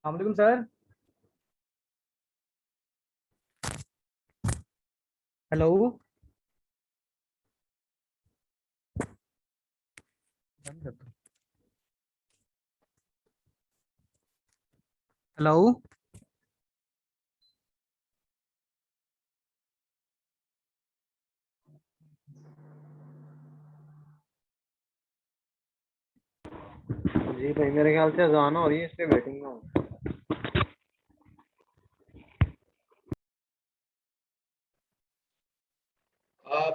वालेकुम sir. Hello. Hello. जी भाई, मेरे ख्याल से अजान हो रही है, इसलिए वेटिंग में हूँ।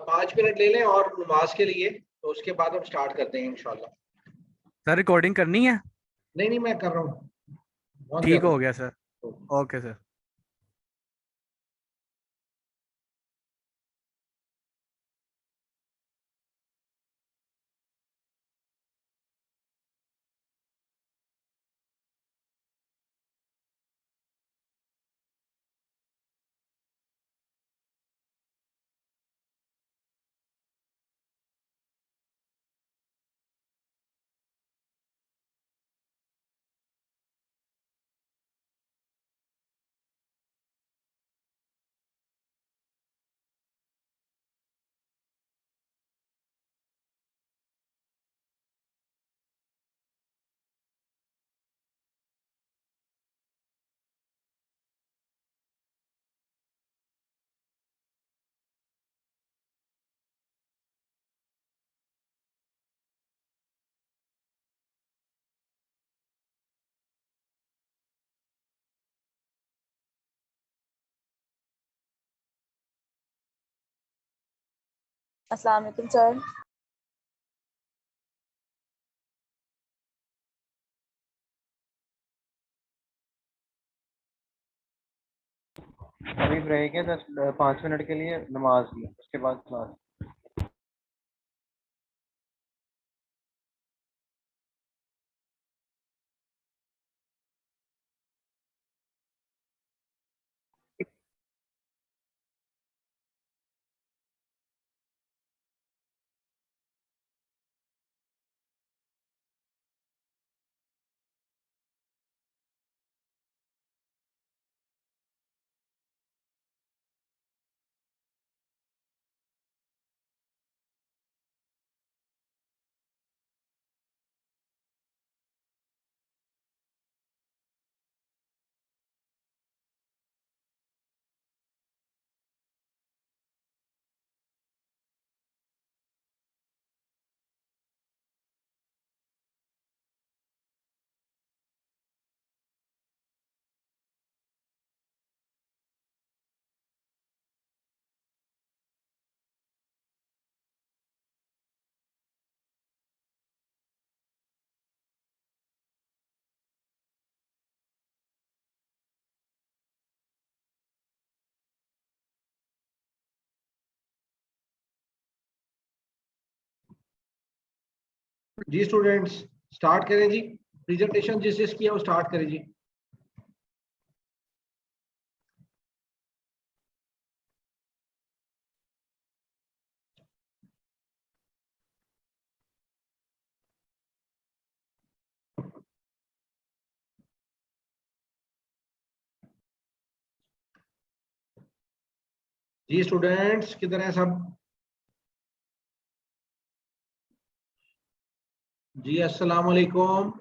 5 मिनट ले लें और नमाज के लिए, तो उसके बाद हम स्टार्ट करते हैं इंशाल्लाह। सर रिकॉर्डिंग करनी है? नहीं नहीं, मैं कर रहा हूँ, बहुत ठीक कर हो रहा गया सर। हूँ। Okay sir. अस्सलाम वालेकुम सर। अभी ब्रेक है 5 मिनट के लिए, नमाज की, उसके बाद क्लास। जी स्टूडेंट्स, स्टार्ट करें जी। प्रेजेंटेशन जिस जिस किया वो स्टार्ट करें जी। जी स्टूडेंट्स, किधर हैं सब? जी अस्सलाम वालेकुम।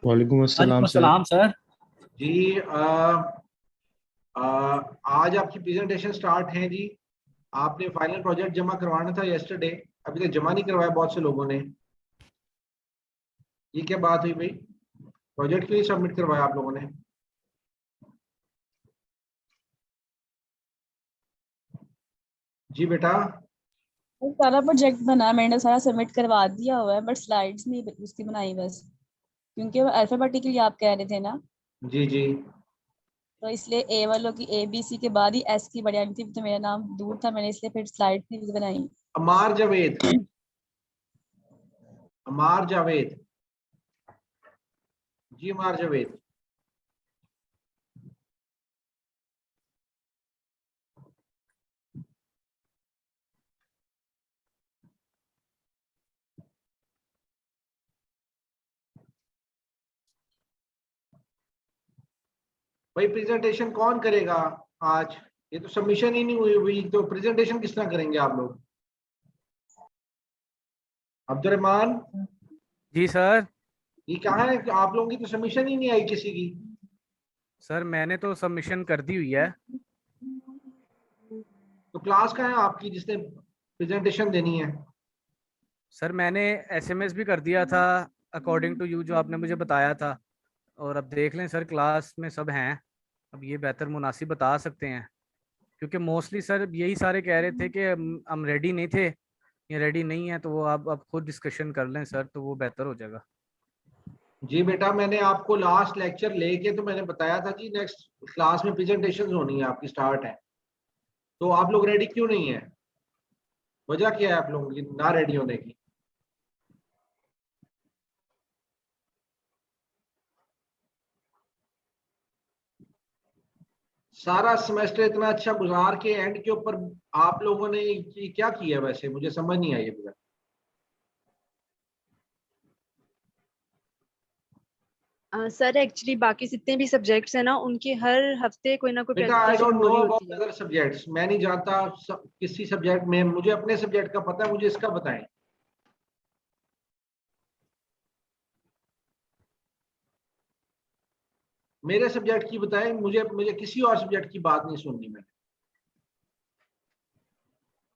वालेकुम अस्सलाम सर। अस्सलाम सर। जी आज आपकी प्रेजेंटेशन स्टार्ट है जी। आपने फाइनल प्रोजेक्ट जमा करवाना था यस्टरडे, अभी तक जमा नहीं करवाया बहुत से लोगों ने। ये क्या बात हुई भाई, प्रोजेक्ट क्यों नहीं सबमिट करवाया आप लोगों ने? जी बेटा। सारा प्रोजेक्ट बना, मैंने सारा सबमिट करवा दिया हुआ है, बट स्लाइड्स नहीं उसकी बनाई बस, क्योंकि वो अल्फाबेटिकली आप कह रहे थे ना, जी जी। तो इसलिए ए वालों की ए बी सी के बाद ही एस की बड़ी आई थी, तो मेरा नाम दूर था, मैंने इसलिए फिर स्लाइड नहीं बनाई। अमार जावेद, अमार जावेद। जी अमार जावेद। भाई प्रेजेंटेशन कौन करेगा आज? ये तो सबमिशन ही नहीं हुई हुई, तो प्रेजेंटेशन किस तरह करेंगे आप लोग? अब्दुलरहमान, जी सर। ये कहाँ है? आप लोगों की तो सबमिशन ही नहीं आई किसी की। सर मैंने तो सबमिशन कर दी हुई है। तो क्लास कहाँ है आपकी जिसने प्रेजेंटेशन देनी है? सर मैंने एसएमएस भी कर दिया था अकॉर्डिंग टू यू जो आपने मुझे बताया था। और अब देख लें सर, क्लास में सब हैं। अब ये बेहतर मुनासिब बता सकते हैं, क्योंकि मोस्टली सर यही सारे कह रहे थे कि हम रेडी नहीं थे। ये रेडी नहीं है, तो वो आप खुद डिस्कशन कर लें सर, तो वो बेहतर हो जाएगा। जी बेटा, मैंने आपको लास्ट लेक्चर लेके तो मैंने बताया था कि नेक्स्ट क्लास में प्रेजेंटेशन होनी है आपकी, स्टार्ट है। तो आप लोग रेडी क्यों नहीं है? वजह क्या है आप लोगों की ना रेडी होने की? सारा सेमेस्टर इतना अच्छा गुजार के एंड के ऊपर आप लोगों ने ये क्या किया? वैसे मुझे समझ नहीं आई अभी तक। सर एक्चुअली बाकी जितने भी सब्जेक्ट्स हैं ना, उनके हर हफ्ते कोई ना कोई बेटा आई प्रेजेंटेशन डोंट हो नो रही अबाउट होती है। अदर सब्जेक्ट्स, मैं नहीं जानता किसी सब्जेक्ट में। मुझे अपने सब्जेक्ट का पता है, मुझे इसका बताएं। मेरे सब्जेक्ट की बताएं मुझे, मुझे किसी और सब्जेक्ट की बात नहीं सुननी। मैंने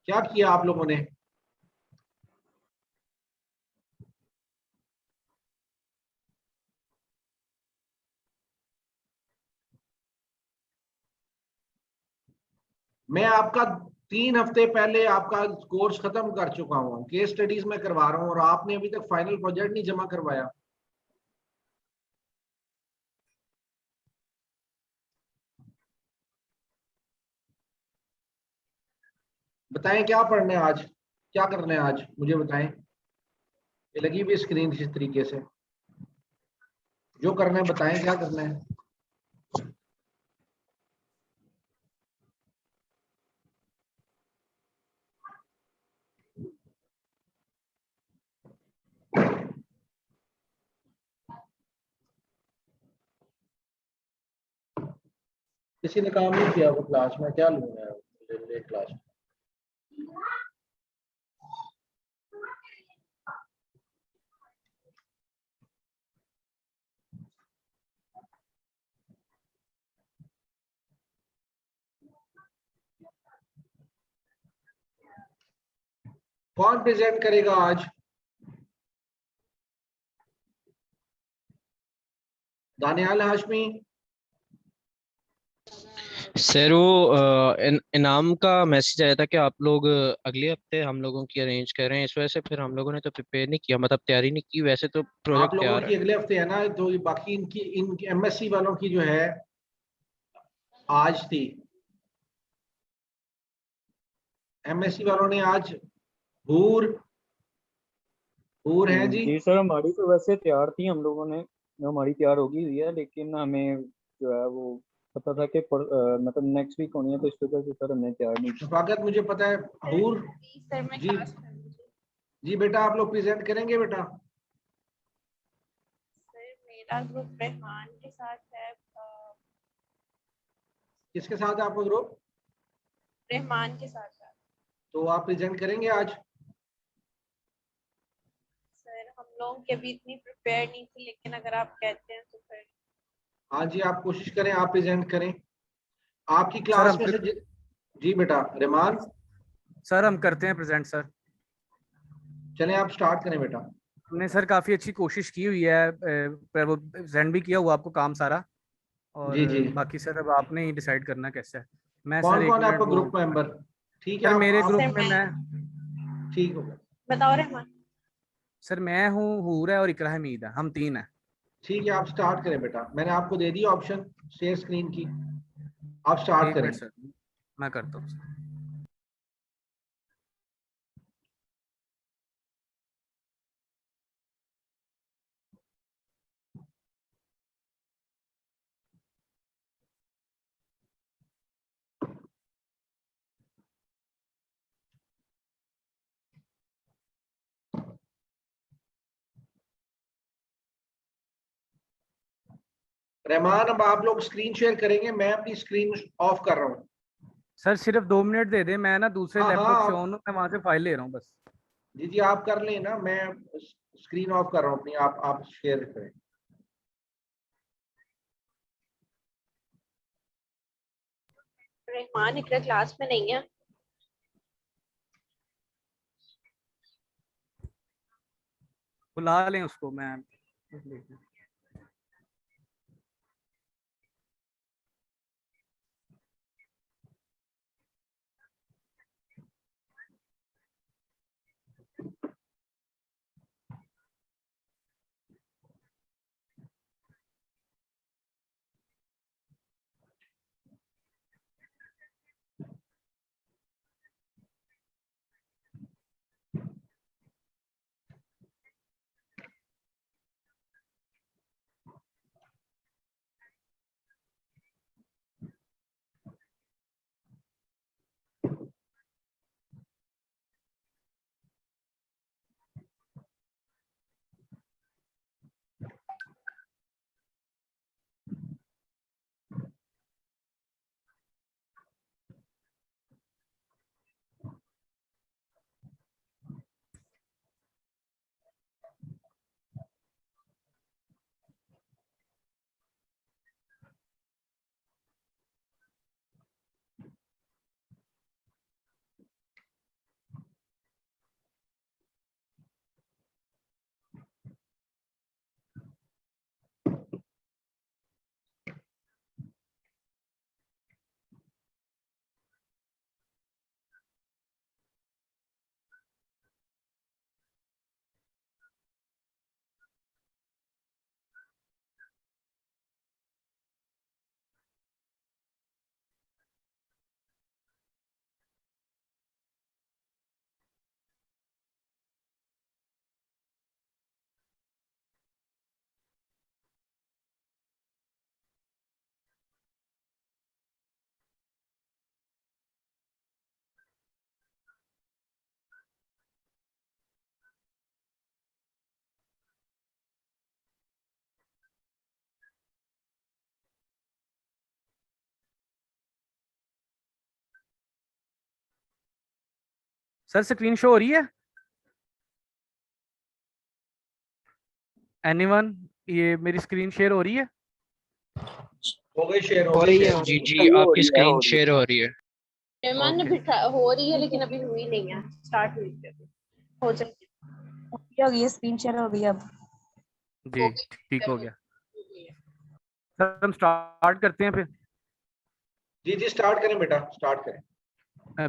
क्या किया आप लोगों ने? मैं आपका 3 हफ्ते पहले आपका कोर्स खत्म कर चुका हूँ, केस स्टडीज में करवा रहा हूँ, और आपने अभी तक फाइनल प्रोजेक्ट नहीं जमा करवाया। बताएं क्या पढ़ना है आज, क्या करना है आज, मुझे बताएं। ये लगी हुई स्क्रीन इस तरीके से, जो करना है बताएं क्या करना है। किसी ने काम नहीं किया वो क्लास में, क्या लूंगा क्लास में? कौन प्रेजेंट करेगा आज? दानियाल हाशमी। सर वो इनाम का मैसेज आया था कि आप लोग अगले हफ्ते हम लोगों की अरेंज कर रहे हैं, इस वजह से फिर हम लोगों ने तो प्रिपेयर नहीं किया, मतलब तैयारी नहीं की। वैसे तो आप प्रोजेक्ट लोगों तैयार है। की अगले हफ्ते है ना, तो ये बाकी इनकी एमएससी वालों की जो है आज थी। एमएससी वालों ने आज हूर हूर है जी। जी सर, हमारी तो वैसे तैयार थी, हम लोगों ने हमारी तैयार होगी हुई है, लेकिन हमें जो है वो पता था कि मतलब नेक्स्ट वीक होनी है, तो इस वजह से सर हमने तैयार नहीं की। शफाकत मुझे पता है। हूर सर मैं जी, क्लास कर लीजिए। जी बेटा आप लोग प्रेजेंट करेंगे बेटा? सर मेरा ग्रुप रहमान के साथ है, किसके साथ है आपका ग्रुप? रहमान के साथ है। तो आप प्रेजेंट करेंगे आज? सर हम लोग के अभी इतनी प्रिपेयर नहीं थी, लेकिन अगर आप कहते हैं तो फिर। हाँ जी, आप कोशिश करें, आप प्रेजेंट करें। आपकी सर क्लास में से जी बेटा रहमान, सर हम करते हैं प्रेजेंट सर। चलें आप स्टार्ट करें बेटा। हमने सर काफ़ी अच्छी कोशिश की हुई है, पर वो सेंड भी किया हुआ आपको काम सारा। और जी जी, बाकी सर अब आपने ही डिसाइड करना कैसे है। मैं सर कौन एक कौन है मिनट आपका वो, ग्रुप मेंबर? ठीक है सर आप मेरे आप ग्रुप सर में मैं, मैं, ठीक हो गया। बताओ रहमान। सर मैं हूँ, हूर है और इकरा हमीद है, हम तीन हैं। ठीक है आप स्टार्ट करें बेटा, मैंने आपको दे दी ऑप्शन शेयर स्क्रीन की, आप स्टार्ट एक करें। मिनट सर, मैं करता हूँ। रहमान, अब आप लोग स्क्रीन शेयर करेंगे, मैं अपनी स्क्रीन ऑफ कर रहा हूँ। सर सिर्फ 2 मिनट दे दे, मैं ना दूसरे हाँ लैपटॉप से हाँ, ऑन हूँ, मैं वहां से फाइल ले रहा हूँ बस। जी जी आप कर लें ना, मैं स्क्रीन ऑफ कर रहा हूँ अपनी, आप शेयर करें। रहमान इकरा क्लास में नहीं है। बुला लें उसको, मैं सर स्क्रीन शो हो रही है एनीवन? ये मेरी स्क्रीन शेयर हो रही है? हो गई शेयर, हो रही है। जी जी आपकी स्क्रीन शेयर हो रही है। रहमान ने ओके। बिठा हो रही है लेकिन अभी हुई नहीं है, स्टार्ट हुई है अभी। हो जाएगी। हो गई स्क्रीन शेयर हो गई अब। जी ठीक हो गया सर, हम स्टार्ट करते हैं फिर। जी जी स्टार्ट करें बेटा, स्टार्ट करें।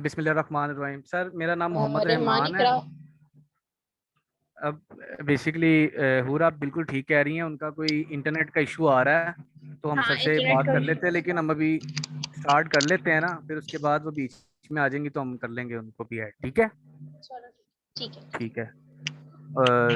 बिस्मिल्लाहिर्रहमानिर्रहीम। सर मेरा नाम मोहम्मद रहमान रहमान है। इकरा। अब बेसिकली हूरा आप बिल्कुल ठीक कह रही हैं, उनका कोई इंटरनेट का इशू आ रहा है, तो हम हाँ सर से इंटरनेट बात का कर लेते हैं, लेकिन हम अभी स्टार्ट कर लेते हैं ना, फिर उसके बाद वो बीच में आ जाएंगी तो हम कर लेंगे उनको भी ऐड। ठीक है? चलो ठीक है। ठीक है।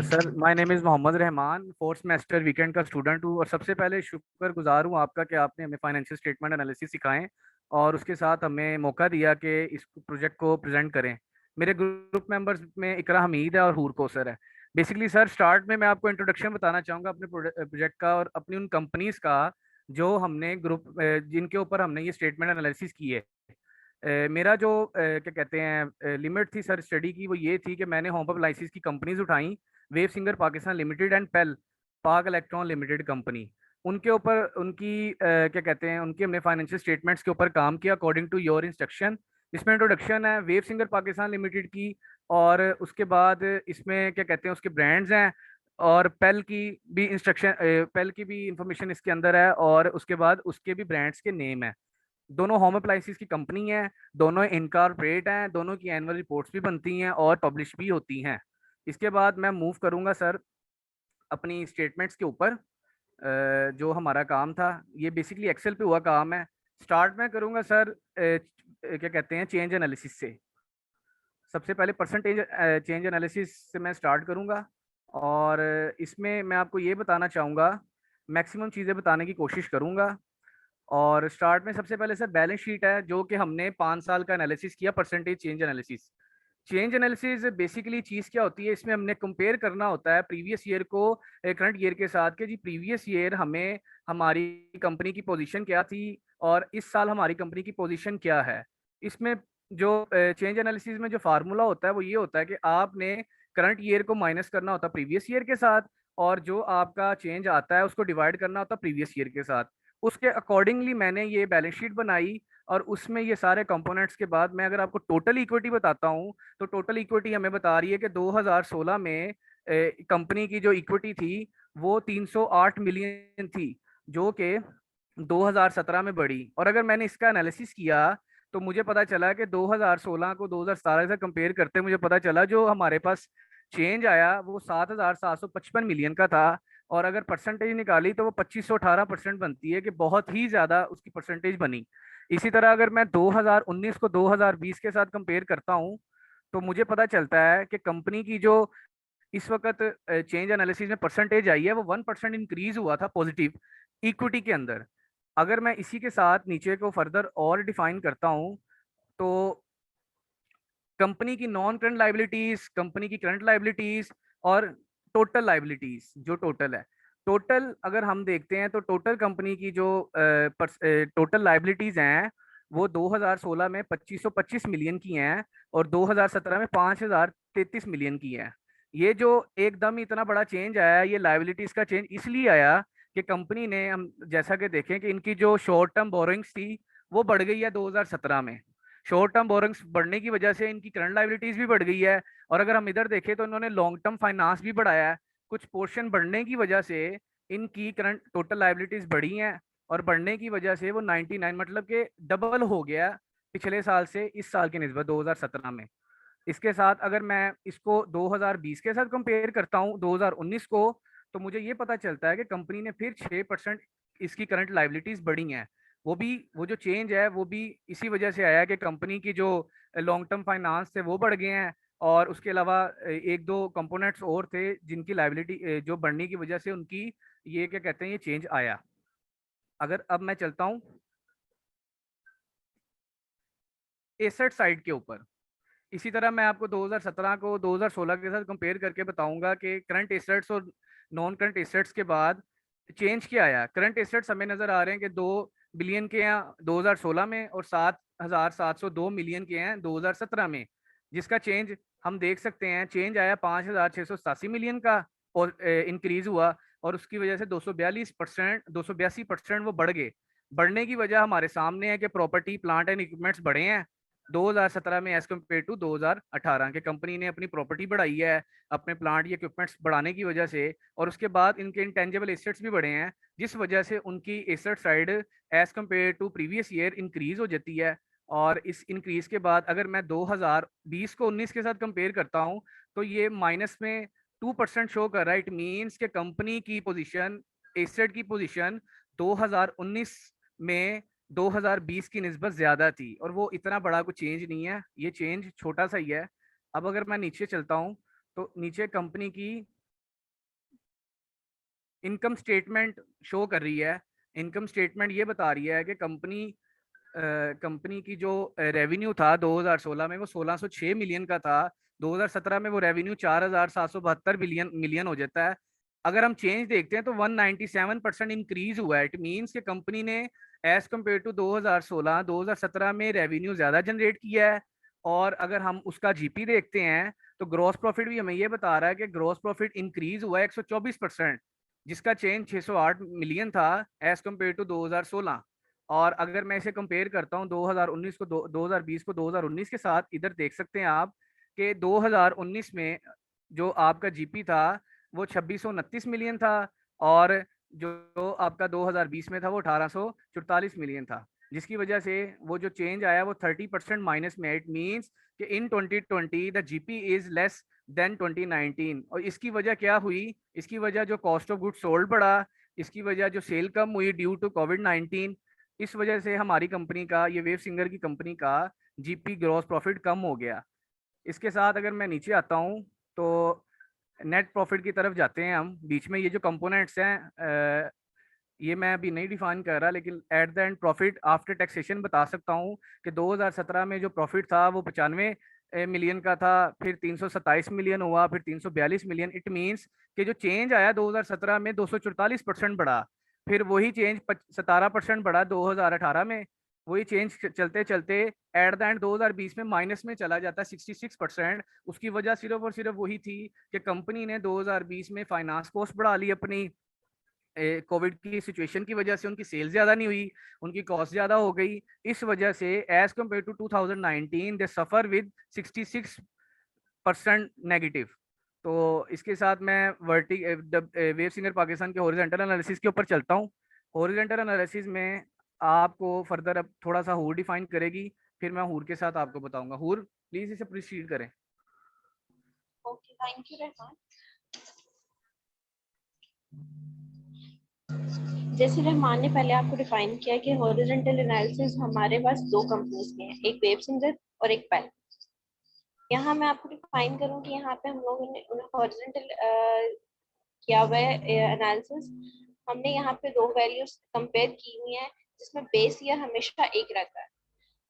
Sir my name is Mohammad Rahman, fourth semester weekend का स्टूडेंट हूँ, और सबसे पहले शुक्रगुजार हूँ आपका कि आपने हमें फाइनेंशियल स्टेटमेंट एनालिसिस सिखाएं और उसके साथ हमें मौका दिया कि इस प्रोजेक्ट को प्रेजेंट करें। मेरे ग्रुप मेंबर्स में इकरा हमीद है और हूर कोसर है। बेसिकली सर स्टार्ट में मैं आपको इंट्रोडक्शन बताना चाहूँगा अपने प्रोजेक्ट का और अपनी उन कंपनीज का जो हमने ग्रुप जिनके ऊपर हमने ये स्टेटमेंट एनालिसिस की है। मेरा जो क्या कहते हैं लिमिट थी सर स्टडी की, वो ये थी कि मैंने होम अप्लाइंसेस की कंपनीज उठाई, wave singer Pakistan limited and pale पाक इलेक्ट्रॉन लिमिटेड कंपनी। उनके ऊपर उनकी क्या कहते हैं उनके हमने फाइनेंशियल स्टेटमेंट्स के ऊपर काम किया अकॉर्डिंग टू योर इंस्ट्रक्शन। इसमें इंट्रोडक्शन है वेव सिंगर पाकिस्तान लिमिटेड की, और उसके बाद इसमें क्या कहते हैं उसके ब्रांड्स हैं, और पेल की भी इंस्ट्रक्शन, पेल की भी इंफॉर्मेशन इसके अंदर है, और उसके बाद उसके भी ब्रांड्स के नेम है। दोनों होम अप्लाइंसेस की कंपनी है, दोनों इनकॉर्पोरेट हैं, दोनों की एनुअल रिपोर्ट्स भी बनती हैं और पब्लिश भी होती हैं। इसके बाद मैं मूव करूंगा सर अपनी स्टेटमेंट्स के ऊपर। जो हमारा काम था ये बेसिकली एक्सेल पे हुआ काम है। स्टार्ट मैं करूंगा सर क्या कहते हैं चेंज एनालिसिस से। सबसे पहले परसेंटेज चेंज एनालिसिस से मैं स्टार्ट करूंगा, और इसमें मैं आपको ये बताना चाहूँगा, मैक्सिमम चीज़ें बताने की कोशिश करूंगा। और स्टार्ट में सबसे पहले सर बैलेंस शीट है, जो कि हमने 5 साल का एनालिसिस किया percentage change analysis. Change analysis basically चीज क्या होती है, इसमें हमने कंपेयर करना होता है प्रीवियस ईयर को करंट ईयर के साथ कि जी प्रीवियस ईयर हमें हमारी कंपनी की पोजीशन क्या थी और इस साल हमारी कंपनी की पोजीशन क्या है। इसमें जो चेंज एनालिसिस में जो फार्मूला होता है वो ये होता है कि आपने करंट ईयर को माइनस करना होता है प्रीवियस ईयर के साथ, और जो आपका चेंज आता है उसको डिवाइड करना होता है प्रीवियस ईयर के साथ। उसके अकॉर्डिंगली मैंने ये बैलेंस शीट बनाई, और उसमें ये सारे कंपोनेंट्स के बाद मैं अगर आपको टोटल इक्विटी बताता हूँ तो टोटल इक्विटी हमें बता रही है कि 2016 में कंपनी की जो इक्विटी थी वो 308 मिलियन थी, जो कि 2017 में बढ़ी। और अगर मैंने इसका एनालिसिस किया तो मुझे पता चला कि 2016 को 2017 से कंपेयर करते मुझे पता चला जो हमारे पास चेंज आया वो 7,755 मिलियन का था, और अगर परसेंटेज निकाली तो वो 2518% बनती है, कि बहुत ही ज्यादा उसकी परसेंटेज बनी। इसी तरह अगर मैं 2019 को 2020 के साथ कंपेयर करता हूँ तो मुझे पता चलता है कि कंपनी की जो इस वक्त चेंज एनालिसिस में परसेंटेज आई है वो 1% इंक्रीज हुआ था पॉजिटिव इक्विटी के अंदर। अगर मैं इसी के साथ नीचे को फर्दर और डिफाइन करता हूँ तो कंपनी की नॉन करंट लाइबिलिटीज, कंपनी की करंट लाइबिलिटीज और टोटल लाइबिलिटीज, जो टोटल है, टोटल अगर हम देखते हैं तो टोटल कंपनी की जो टोटल लाइबिलिटीज हैं वो 2016 में 2525 मिलियन की हैं और 2017 में 5033 मिलियन की हैं। ये जो एकदम इतना बड़ा चेंज आया, ये लाइबिलिटीज का चेंज इसलिए आया कि कंपनी ने, हम जैसा कि देखें कि इनकी जो शॉर्ट टर्म बोरोइंग्स थी वो बढ़ गई है 2017 में। शॉर्ट टर्म बोरिंग्स बढ़ने की वजह से इनकी करंट लाइबिलिटीज भी बढ़ गई है, और अगर हम इधर देखें तो इन्होंने लॉन्ग टर्म फाइनेंस भी बढ़ाया है। कुछ पोर्शन बढ़ने की वजह से इनकी करंट टोटल लाइबिलिटीज बढ़ी हैं, और बढ़ने की वजह से वो 99 मतलब कि डबल हो गया पिछले साल से इस साल की निस्बत 2017 में। इसके साथ अगर मैं इसको 2020 के साथ कंपेयर करता हूँ 2019 को, तो मुझे ये पता चलता है कि कंपनी ने फिर 6% इसकी करंट लाइबिलिटीज बढ़ी हैं। वो जो चेंज है वो भी इसी वजह से आया कि कंपनी की जो लॉन्ग टर्म फाइनेंस थे वो बढ़ गए हैं, और उसके अलावा एक दो कंपोनेंट्स और थे जिनकी लाइबिलिटी जो बढ़ने की वजह से उनकी ये क्या कहते हैं ये चेंज आया। अगर अब मैं चलता हूँ एसेट साइड के ऊपर, इसी तरह मैं आपको 2017 को 2016 के साथ कंपेयर करके बताऊंगा कि करंट एसेट्स और नॉन करंट एसेट्स के बाद चेंज क्या आया। करंट एसेट्स हमें नजर आ रहे हैं कि 2 बिलियन के हैं 2016 में और 7,702 मिलियन के हैं 2017 में, जिसका चेंज हम देख सकते हैं। चेंज आया 5,687 मिलियन का और इंक्रीज हुआ, और उसकी वजह से 282% वो बढ़ गए। बढ़ने की वजह हमारे सामने है कि प्रॉपर्टी प्लांट एंड इक्विपमेंट्स बढ़े हैं 2017 में एज कम्पेयर टू 2018 के। कंपनी ने अपनी प्रॉपर्टी बढ़ाई है अपने प्लांट या इक्विपमेंट्स बढ़ाने की वजह से, और उसके बाद इनके इंटेंजिबल एसेट्स भी बढ़े हैं, जिस वजह से उनकी asset side as compare to previous year increase हो जाती है। और इस इंक्रीज के बाद अगर मैं 2020 को 19 के साथ कंपेयर करता हूँ तो ये माइनस में 2% शो कर रहा है। इट मीन्स के कंपनी की पोजीशन, एसेट की पोजीशन 2019 में 2020 की निस्बत ज्यादा थी, और वो इतना बड़ा कुछ चेंज नहीं है, ये चेंज छोटा सा ही है। अब अगर मैं नीचे चलता हूँ तो नीचे कंपनी की इनकम स्टेटमेंट शो कर रही है। इनकम स्टेटमेंट ये बता रही है कि कंपनी की जो रेवेन्यू था 2016 में वो 1606 मिलियन का था, 2017 में वो रेवेन्यू 4,772 मिलियन हो जाता है। अगर हम चेंज देखते हैं तो 197% इंक्रीज हुआ है। इट मीन्स कि कंपनी ने एज कम्पेयर टू 2017 में रेवेन्यू ज्यादा जनरेट किया है। और अगर हम उसका जीपी देखते हैं तो ग्रॉस प्रॉफिट भी हमें ये बता रहा है कि ग्रॉस प्रॉफिट इंक्रीज हुआ है 124%, जिसका चेंज 608 मिलियन था एज कम्पेयर टू 2016। और अगर मैं इसे कंपेयर करता हूँ 2019 को 2020 को 2019 के साथ, इधर देख सकते हैं आप कि 2019 में जो आपका जीपी था वो 2629 मिलियन था, और जो आपका 2020 में था वो 1844 मिलियन था, जिसकी वजह से वो जो चेंज आया वो 30% माइनस में। इट मीन्स कि इन 2020 the GP is less than 2019। और इसकी वजह क्या हुई? इसकी वजह जो कॉस्ट ऑफ गुड सोल्ड बढ़ा, इसकी वजह जो सेल कम हुई ड्यू टू कोविड-19, इस वजह से हमारी कंपनी का, ये वेव सिंगर की कंपनी का जीपी ग्रॉस प्रॉफिट कम हो गया। इसके साथ अगर मैं नीचे आता हूँ तो नेट प्रॉफिट की तरफ जाते हैं हम। बीच में ये जो कंपोनेंट्स हैं ये मैं अभी नहीं डिफाइन कर रहा, लेकिन at the end profit after taxation बता सकता हूँ कि 2017 में जो प्रॉफिट था वो 95 मिलियन का था, फिर 327 मिलियन हुआ, फिर 342 मिलियन। इट मींस कि जो चेंज आया 2017 में 244% बढ़ा, फिर वही चेंज 17% बढ़ा 2018 में, वही चेंज चलते चलते एट द एंड 2020 में माइनस में चला जाता 66%। उसकी वजह सिर्फ और सिर्फ वही थी कि कंपनी ने 2020 में फाइनेंस कॉस्ट बढ़ा ली अपनी, कोविड की सिचुएशन की वजह से उनकी सेल ज्यादा नहीं हुई, उनकी कॉस्ट ज्यादा हो गई। इस वजह से as compare to 2019 they suffer with 66% negative. तो इसके साथ मैं वेव सिंगर पाकिस्तान के हॉरिजॉन्टल एनालिसिस के ऊपर चलता हूँ। हॉरिजॉन्टल एनालिसिस में आपको फर्दर अब थोड़ा सा हूर डिफाइन करेगी, फिर मैं हूर के साथ आपको बताऊंगा। हूर प्लीज इसे प्रोसीड करें। Okay, thank you Rahman. जैसे रहमान ने पहले आपको डिफाइन किया कि हॉरिजॉन्टल एनालिसिस हमारे पास दो कंपनीज के हैं, एक वेब सिंगर और एक पेल। यहाँ मैं आपको डिफाइन करूँ कि यहाँ पे हम लोगों ने हॉरिजॉन्टल किया हुआ है एनालिसिस। हमने यहाँ पे दो वैल्यूज कंपेयर की हुई हैं जिसमें बेस ईयर हमेशा एक रहता है,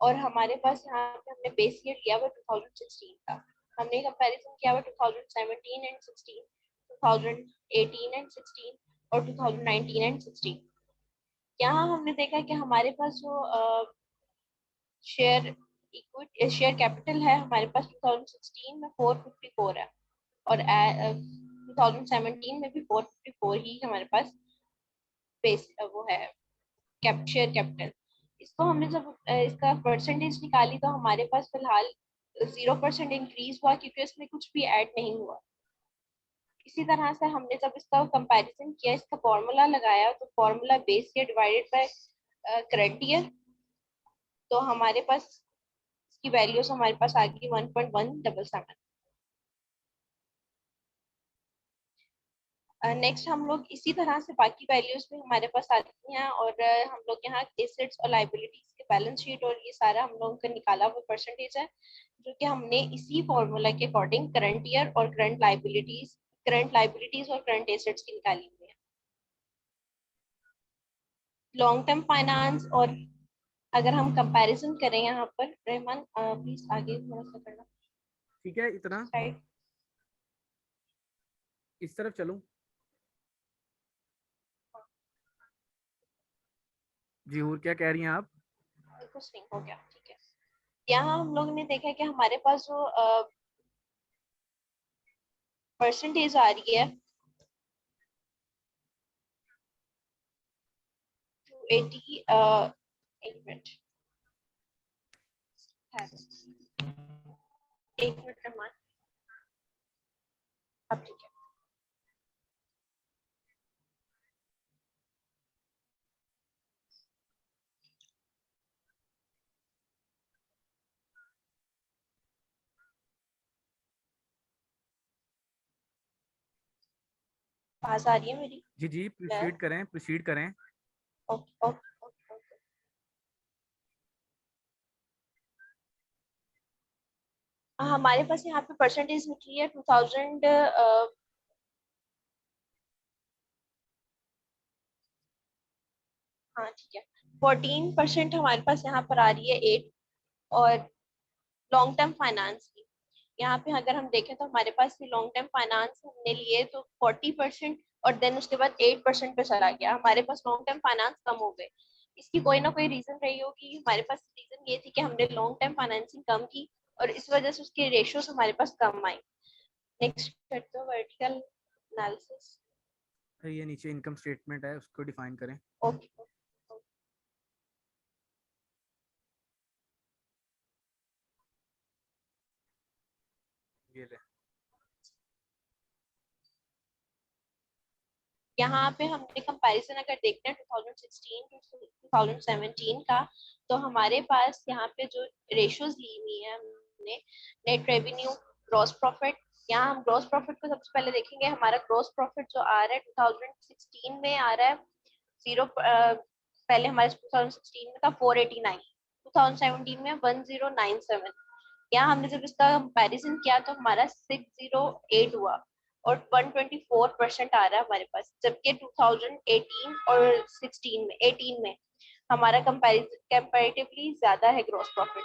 और हमारे पास यहाँ पे हमने बेस ईयर लिया हुआ 2016 का। हमने कंपैरिजन किया हुआ 2017 एंड 16, 2018 एंड 16 और 2019 एंड 16। यहाँ हमने देखा कि हमारे पास जो शेयर इक्विटी शेयर कैपिटल है हमारे पास 2016 में 454 है, और 2017 में भी 454 ही हमारे पास बेस वो है शेयर कैपिटल। इसको हमने जब इसका परसेंटेज निकाली तो हमारे पास फिलहाल 0% इंक्रीज हुआ, क्योंकि इसमें कुछ भी ऐड नहीं हुआ। इसी तरह से हमने जब इसका कंपैरिजन किया, इसका फॉर्मूला लगाया, तो formula base year divided by current year, तो हमारे पास इसकी वैल्यूज हमारे पास आ गई 1.177। नेक्स्ट हम लोग इसी तरह से बाकी वैल्यूज भी हमारे पास आती हैं, और हम लोग यहाँ एसेट्स और लाइबिलिटीज के बैलेंस शीट और ये सारा हम लोगों का निकाला हुआ परसेंटेज है, जो कि हमने इसी फॉर्मूला के अकॉर्डिंग करंट ईयर और करंट लाइबिलिटीज और करंट एसेट्स की निकाली हुई है। लॉन्ग टर्म फाइनेंस, और अगर हम कंपैरिजन करें यहाँ पर, रहमान प्लीज आगे थोड़ा सा करना। ठीक है, इतना राइट, इस तरफ चलूं? जी हूर, क्या कह रही हैं आप? कुछ नहीं हो गया, ठीक है। यहाँ हम लोग ने देखा कि हमारे पास जो परसेंटेज आ रही है 280, एक मिनट रहमान, अब ठीक है। आवाज आ रही है मेरी? जी जी, प्रोसीड करें, प्रोसीड करें। Okay okay okay. हमारे पास यहाँ पे परसेंटेज निकली है 2000, हाँ ठीक है, 14% हमारे पास यहाँ पर आ रही है 8। और लॉन्ग टर्म फाइनेंस की यहाँ पे अगर हम देखें तो हमारे पास ये लॉन्ग टर्म फाइनेंस हमने लिए तो 40%, और देन उसके बाद 8% पे चला गया। हमारे पास लॉन्ग टर्म फाइनेंस कम हो गए। इसकी कोई ना कोई रीजन रही होगी। हमारे पास रीजन ये थी कि हमने लॉन्ग टर्म फाइनेंसिंग कम की, और इस वजह से उसके रेशियोज हमारे पास कम आई। नेक्स्ट करते हैं वर्टिकल एनालिसिस। ये नीचे इनकम स्टेटमेंट है, उसको डिफाइन करें। ओके, ये ले। यहाँ पे हमने कंपैरिजन अगर देखते हैं 2016 टू 2017 का, तो हमारे पास यहाँ पे जो रेशियोज ली हुई है हमने, नेट रेवेन्यू, ग्रॉस प्रॉफिट। यहाँ हम ग्रॉस प्रॉफिट को सबसे पहले देखेंगे। हमारा ग्रॉस प्रॉफिट जो आ रहा है 2016 में आ रहा है 0, पहले हमारे 2016 में था 489, 2017 में 1097। यहाँ हमने जब इसका कंपैरिजन किया तो हमारा 608 हुआ, और 124% आ रहा है हमारे पास, जबकि 2018 और 18 में हमारा कंपैरेटिवली ज्यादा है ग्रॉस प्रॉफिट।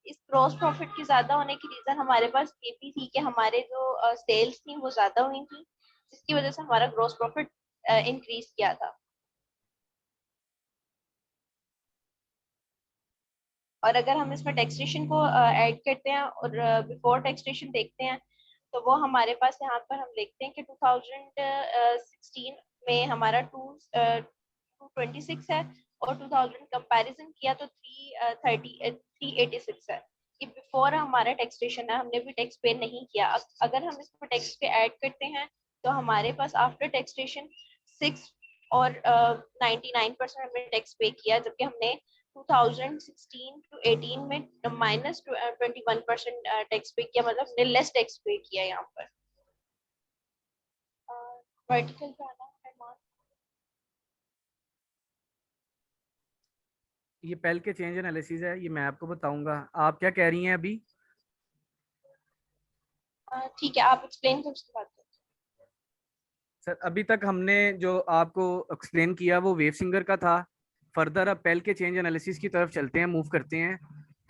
इस ग्रॉस प्रॉफिट की ज्यादा होने की रीजन हमारे पास ये भी थी कि हमारे जो सेल्स थी वो ज्यादा हुई थी, जिसकी वजह से हमारा ग्रॉस प्रॉफिट इंक्रीज किया था। और अगर हम इसमें टैक्सेशन को ऐड करते हैं और बिफोर टैक्सेशन देखते हैं, तो वो हमारे पास यहाँ पर हम देखते हैं कि 2016 में हमारा 226 है और 2000 कंपैरिजन किया तो 386 है। ये बिफोर हमारा टैक्सेशन है, हमने भी टैक्स पे नहीं किया। अगर हम इसको टैक्स पे ऐड करते हैं तो हमारे पास आफ्टर टैक्सेशन 6 और 99% हमने टैक्स पे किया, जबकि हमने 2016 to 18 में माइनस 21% टैक्स पे किया, मतलब हमने लेस टैक्स पे किया यहाँ पर। वर्टिकल पे आना है मार्क। ये पहल के चेंज एनालिसिस है, ये मैं आपको बताऊंगा। आप क्या कह रही हैं अभी? ठीक है, आप एक्सप्लेन कर उसके बाद। सर अभी तक हमने जो आपको एक्सप्लेन किया वो वेव सिंगर का था। फर्दर अब पेल के चेंज एनालिसिस की तरफ चलते हैं, मूव करते हैं।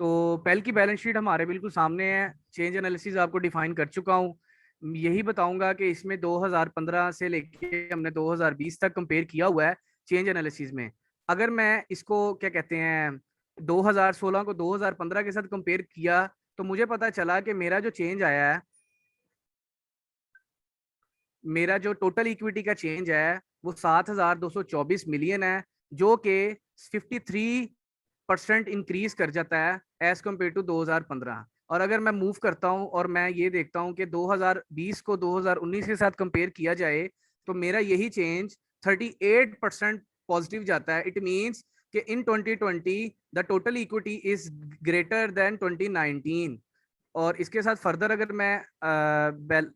तो पेल की बैलेंस शीट हमारे बिल्कुल सामने है। चेंज एनालिसिस आपको डिफाइन कर चुका हूँ। यही बताऊंगा कि इसमें 2015 से लेके हमने 2020 तक कंपेयर किया हुआ है चेंज एनालिसिस में। अगर मैं इसको क्या कहते हैं 2016 को 2015 के साथ कंपेयर किया तो मुझे पता चला कि मेरा जो चेंज आया है, मेरा जो टोटल इक्विटी का चेंज है वो 7,224 मिलियन है, जो कि 53% इंक्रीज कर जाता है एज कम्पेयर टू 2015। और अगर मैं मूव करता हूं और मैं ये देखता हूं कि 2020 को 2019 के साथ कंपेयर किया जाए तो मेरा यही चेंज 38% पॉजिटिव जाता है। इट मींस कि इन 2020 the total equity is greater than 2019। और इसके साथ फर्दर अगर मैं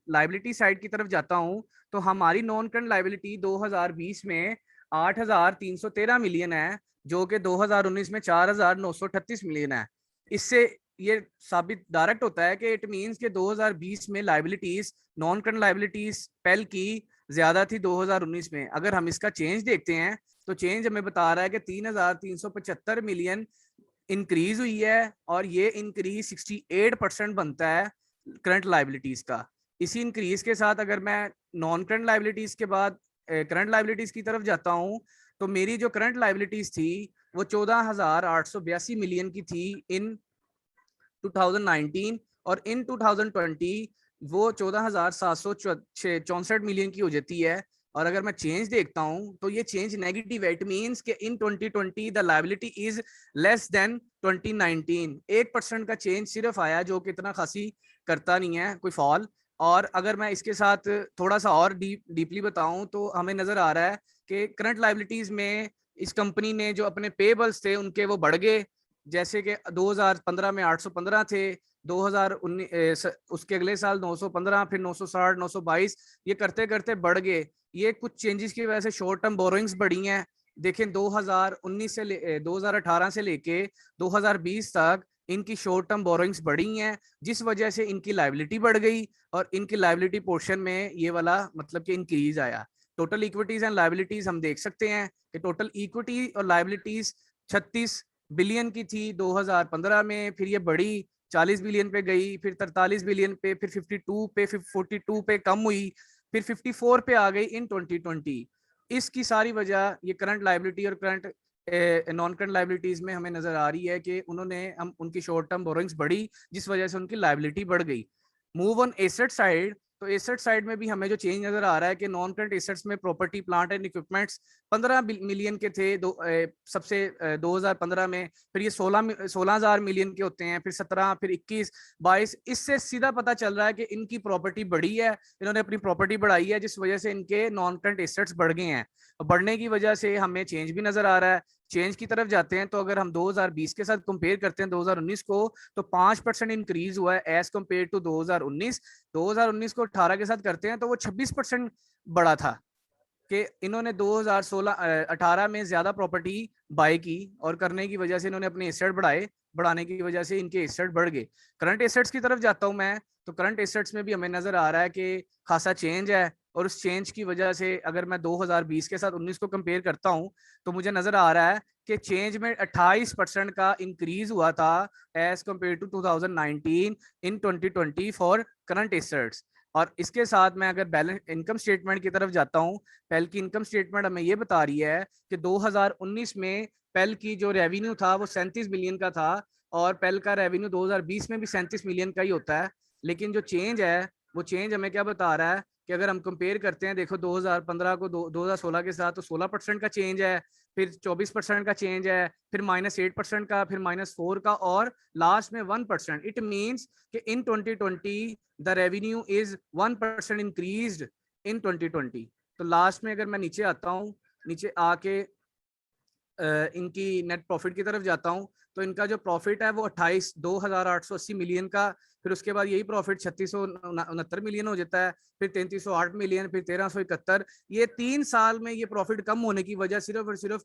लाइबिलिटी साइड की तरफ जाता हूं तो हमारी नॉन करंट लाइबिलिटी 2020 में 8,313 मिलियन है, जो कि 2019 में 4,938 मिलियन है। इससे ये साबित डायरेक्ट होता है कि इट मींस कि 2020 में लाइबिलिटीज, नॉन करंट लाइबिलिटीज पेल की ज्यादा थी 2019 में। अगर हम इसका चेंज देखते हैं तो चेंज हमें बता रहा है कि 3,375 मिलियन इंक्रीज हुई है, और ये इंक्रीज 68% बनता है करंट लाइबिलिटीज का। इसी इंक्रीज के साथ अगर मैं नॉन करंट लाइबिलिटीज के बाद करंट लाइबिलिटीज की तरफ जाता हूं तो मेरी जो करंट लाइबिलिटीज थी वो 14,882 मिलियन की थी इन 2019, और इन 2020 वो 14,764 मिलियन की हो जाती है। और अगर मैं चेंज देखता हूं तो ये चेंज नेगेटिव है। इट मींस कि इन 2020 the liability is less than 2019। 1% का चेंज सिर्फ आया, जो कि इतना खासी करता नहीं है कोई फॉल। और अगर मैं इसके साथ थोड़ा सा और डीपली बताऊं तो हमें नजर आ रहा है कि करंट लायबिलिटीज में इस कंपनी ने जो अपने पेबल्स थे उनके वो बढ़ गए। जैसे कि 2015 में 815 थे, 2019 उसके अगले साल 915, फिर 960, 922, ये करते करते बढ़ गए। ये कुछ चेंजेस की वजह से शॉर्ट टर्म बोरोइंग्स बढ़ी हैं। देखें 2019 से 2018 से लेके 2020 तक इनकी शॉर्ट टर्म बोरोइंग्स बढ़ी हैं, जिस वजह से इनकी लायबिलिटी बढ़ गई और इनकी लायबिलिटी पोर्शन में ये वाला मतलब कि इंक्रीज आया। टोटल इक्विटीज एंड लायबिलिटीज हम देख सकते हैं कि टोटल इक्विटी और लायबिलिटीज 36 बिलियन की थी 2015 में, फिर ये बढ़ी 40 बिलियन पे गई, फिर 43 बिलियन पे, फिर 52 पे, फिर 42 पे कम हुई, फिर 54 पे आ गई इन 2020। इसकी सारी वजह ये करंट लायबिलिटी और करंट नॉन करंट लायबिलिटीज में हमें नजर आ रही है कि हम उनकी शॉर्ट टर्म बोरोइंग्स बढ़ी, जिस वजह से उनकी लायबिलिटी बढ़ गई। मूव ऑन एसेट साइड, तो एसेट साइड में भी हमें जो चेंज नजर आ रहा है कि नॉन करंट एसेट्स में property, plant and equipments 15 million के थे सबसे 2015 में, फिर ये 16,000 मिलियन के होते हैं, फिर 17, फिर 21, 22। इससे सीधा पता चल रहा है कि इनकी प्रॉपर्टी बढ़ी है, इन्होंने अपनी प्रॉपर्टी बढ़ाई है, जिस वजह से इनके नॉन करंट एसेट्स बढ़ गए हैं। बढ़ने की वजह से हमें चेंज भी नजर आ रहा है। चेंज की तरफ जाते हैं तो अगर हम 2020 के साथ कंपेयर करते हैं 2019 को, तो 5% इंक्रीज हुआ है एज कंपेयर टू 2019। 2019 को 18 के साथ करते हैं तो वो 26% बढ़ा था कि इन्होंने 2018 में ज्यादा प्रॉपर्टी बाय की, और करने की वजह से इन्होंने अपने एसेट बढ़ाने की वजह से इनके एसेट बढ़ गए। करंट एसेट्स की तरफ जाता हूं मैं, तो करंट एसेट्स में भी हमें नजर आ रहा है कि खासा चेंज है। और उस चेंज की वजह से अगर मैं 2020 के साथ 19 को कंपेयर करता हूं तो मुझे नजर आ रहा है कि चेंज में 28% का इंक्रीज हुआ था as compare to 2019 in 2020 for current assets. और इसके साथ मैं अगर बैलेंस इनकम स्टेटमेंट की तरफ जाता हूं, पेल की इनकम स्टेटमेंट हमें ये बता रही है कि 2019 में पेल की जो रेवेन्यू था वो 37 मिलियन का था, और पेल का रेवेन्यू 2020 में भी 37 मिलियन का ही होता है। लेकिन जो चेंज है वो चेंज हमें क्या बता रहा है कि अगर हम कंपेयर करते हैं, देखो 2015 को 2016 के साथ, तो 16% का चेंज है, फिर 24% का चेंज है, फिर -8% का, फिर -4 का, और लास्ट में 1%। इट मीन्स कि इन 2020 द रेवेन्यू इज 1% इंक्रीज्ड इन 2020। तो लास्ट में अगर मैं नीचे आता हूँ, नीचे आके इनकी नेट प्रॉफिट की तरफ जाता हूँ, तो इनका जो प्रॉफिट है वो 28,880 मिलियन का, फिर उसके बाद यही प्रॉफिट 3669 मिलियन हो जाता है, फिर 3308 मिलियन, फिर 1371। ये 3 साल में ये प्रॉफिट कम होने की वजह सिर्फ और सिर्फ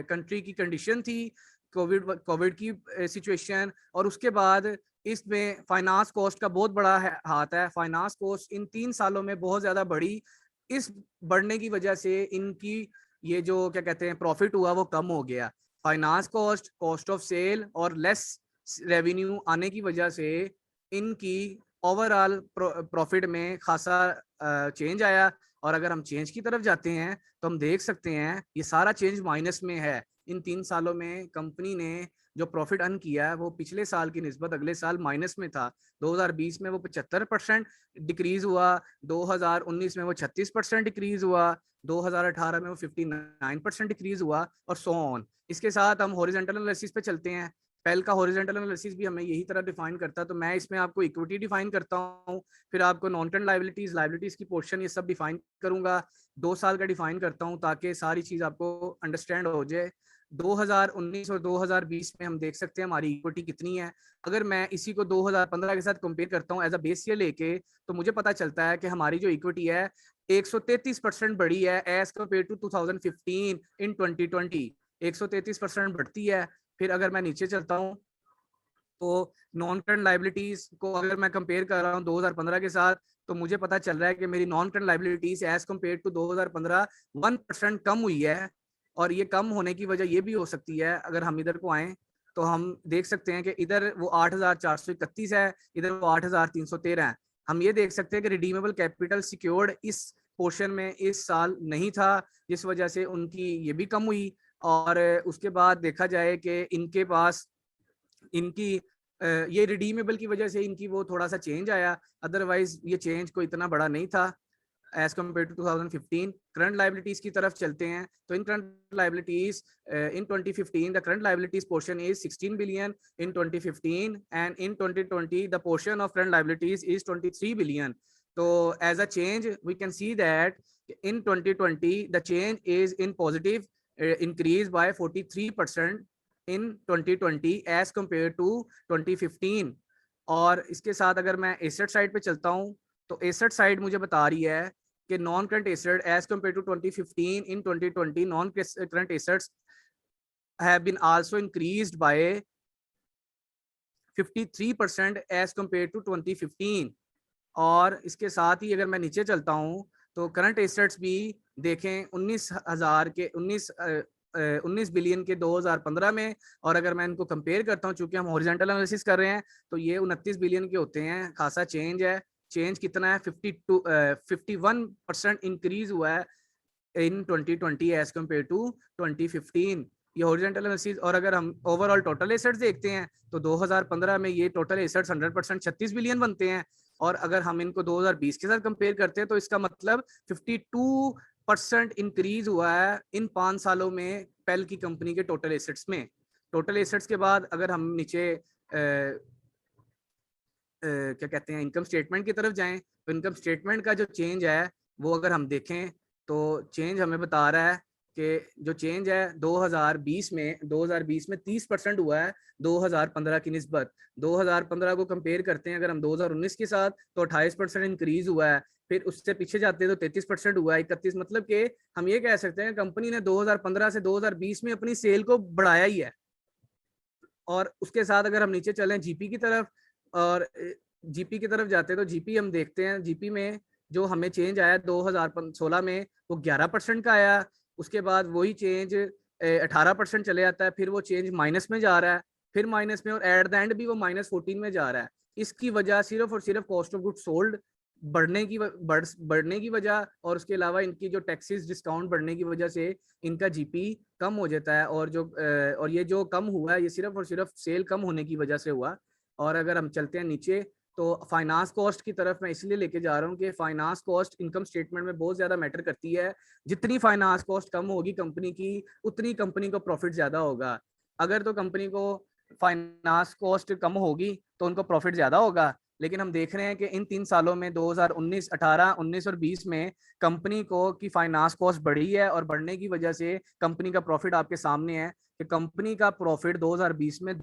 कंट्री की कंडीशन थी, कोविड की सिचुएशन, और उसके बाद इसमें फाइनेंस कॉस्ट का बहुत बड़ा हाथ है। फाइनेंस कॉस्ट इन 3 सालों में बहुत ज्यादा बढ़ी, इस बढ़ने की वजह से इनकी ये जो क्या कहते हैं प्रॉफिट हुआ वो कम हो गया। Finance cost, cost of sale और लेस रेवेन्यू आने की वजह से इनकी ओवरऑल प्रॉफिट में खासा चेंज आया। और अगर हम चेंज की तरफ जाते हैं तो हम देख सकते हैं ये सारा चेंज माइनस में है। इन 3 सालों में कंपनी ने जो प्रॉफिट अर्न किया है वो पिछले साल की निस्बत अगले साल माइनस में था। 2020 में वो 75% डिक्रीज हुआ, 2019 में वो 36% डिक्रीज हुआ, 2018 में वो 59% डिक्रीज हुआ, और सो ऑन। इसके साथ हम हॉरिजॉन्टल एनालिसिस पे चलते हैं। पेल का हॉरिजॉन्टल एनालिसिस भी हमें यही तरह डिफाइन करता है। तो मैं इसमें आपको इक्विटी डिफाइन करता हूँ, फिर आपको नॉन करंट लाइबिलिटीज की पोर्शन ये सब डिफाइन करूंगा। 2 साल का डिफाइन करता हूँ ताकि सारी चीज आपको अंडरस्टैंड हो जाए। 2019 और 2020 में हम देख सकते हैं हमारी इक्विटी कितनी है। अगर मैं इसी को 2015 के साथ कंपेयर करता हूँ एज अ बेस ईयर लेके, तो मुझे पता चलता है कि हमारी जो इक्विटी है 133% बढ़ी है एज कम्पेयर टू 2015 इन 2020। 133% बढ़ती है। फिर अगर मैं नीचे चलता हूँ तो नॉन करंट लाइबिलिटीज को अगर मैं कंपेयर कर रहा हूँ 2015 के साथ, तो मुझे पता चल रहा है कि मेरी non current liabilities as compare to 2015 1% कम हुई है। और ये कम होने की वजह ये भी हो सकती है, अगर हम इधर को आए तो हम देख सकते हैं कि इधर वो 8,431 है, इधर वो 8,313 है। हम ये देख सकते हैं कि रिडीमेबल कैपिटल सिक्योर्ड इस पोर्शन में इस साल नहीं था, जिस वजह से उनकी ये भी कम हुई। और उसके बाद देखा जाए कि इनके पास इनकी ये रिडीमेबल की वजह से इनकी वो थोड़ा सा चेंज आया, अदरवाइज ये चेंज कोई इतना बड़ा नहीं था as compare to 2015। Current liabilities की तरफ चलते हैं तो in current liabilities in 2015 the current liabilities portion is 16 billion in 2015 and in 2020 the portion of current liabilities is 23 billion. तो as a change we can see that in 2020 the change is in positive, increase by 43% in 2020 as compared to 2015। और इसके साथ अगर मैं asset side पे चलता हूँ तो एसेट साइड मुझे बता रही है कि non current asset as compare to 2015 in 2020 non current assets have been also increased by 53% as compared to 2015। और इसके साथ ही अगर मैं नीचे चलता हूँ तो करंट एसेट्स भी देखें 19 बिलियन के 2015 में, और अगर मैं इनको कंपेयर करता हूँ, चूंकि हम हॉरिजॉन्टल एनालिसिस कर रहे हैं, तो ये 29 बिलियन के होते हैं। खासा चेंज है। चेंज कितना है? 51% इंक्रीज हुआ है इन 2020 एज कम्पेयर टू 2015। ये हॉरिजॉन्टल एनालिसिस। और अगर हम ओवरऑल टोटल एसेट्स देखते हैं तो 2015 में ये टोटल एसेट्स 100% 36 बिलियन बनते हैं, और अगर हम इनको 2020 के साथ कंपेयर करते हैं तो इसका मतलब 52% इंक्रीज हुआ है इन 5 सालों में पेल की कंपनी के टोटल एसेट्स में। टोटल एसेट्स के बाद अगर हम नीचे क्या कहते हैं इनकम स्टेटमेंट की तरफ जाएं तो इनकम स्टेटमेंट का जो चेंज है वो अगर हम देखें तो चेंज हमें बता रहा है कि जो चेंज है 2020 में 30% हुआ है 2015 की निस्बत। 2015 को कंपेयर करते हैं अगर हम 2019 के साथ तो 28% इंक्रीज हुआ है। फिर उससे पीछे जाते हैं तो 33% हुआ है। 31 मतलब कि हम ये कह सकते हैं कंपनी ने 2015 से 2020 में अपनी सेल को बढ़ाया ही है। और उसके साथ अगर हम नीचे चलें जीपी की तरफ, और जीपी की तरफ जाते हैं तो जीपी हम देखते हैं जीपी में जो हमें चेंज आया 2016 में वो 11% का आया, उसके बाद वही चेंज 18% चले जाता है, फिर वो चेंज माइनस में जा रहा है, फिर माइनस में, और एट द एंड भी वो -14 में जा रहा है। इसकी वजह सिर्फ और सिर्फ कॉस्ट ऑफ गुड सोल्ड बढ़ने की वजह, और उसके अलावा इनकी जो टैक्सेस डिस्काउंट बढ़ने की वजह से इनका जीपी कम हो जाता है। और ये जो कम हुआ है ये सिर्फ और सिर्फ सेल कम होने की वजह से हुआ। और अगर हम चलते हैं नीचे तो फाइनेंस कॉस्ट की तरफ मैं इसलिए लेके जा रहा हूँ कि फाइनेंस कॉस्ट इनकम स्टेटमेंट में बहुत ज्यादा मैटर करती है। जितनी फाइनेंस कॉस्ट कम होगी कंपनी की, उतनी कंपनी को प्रॉफिट ज्यादा होगा। अगर तो कंपनी को फाइनेंस कॉस्ट कम होगी तो उनको प्रॉफिट ज्यादा होगा। लेकिन हम देख रहे हैं कि इन 3 सालों में 2019, 18, 19 और 20 में कंपनी को की फाइनेंस कॉस्ट बढ़ी है, और बढ़ने की वजह से कंपनी का प्रॉफिट आपके सामने है कि कंपनी का प्रॉफिट 2020 में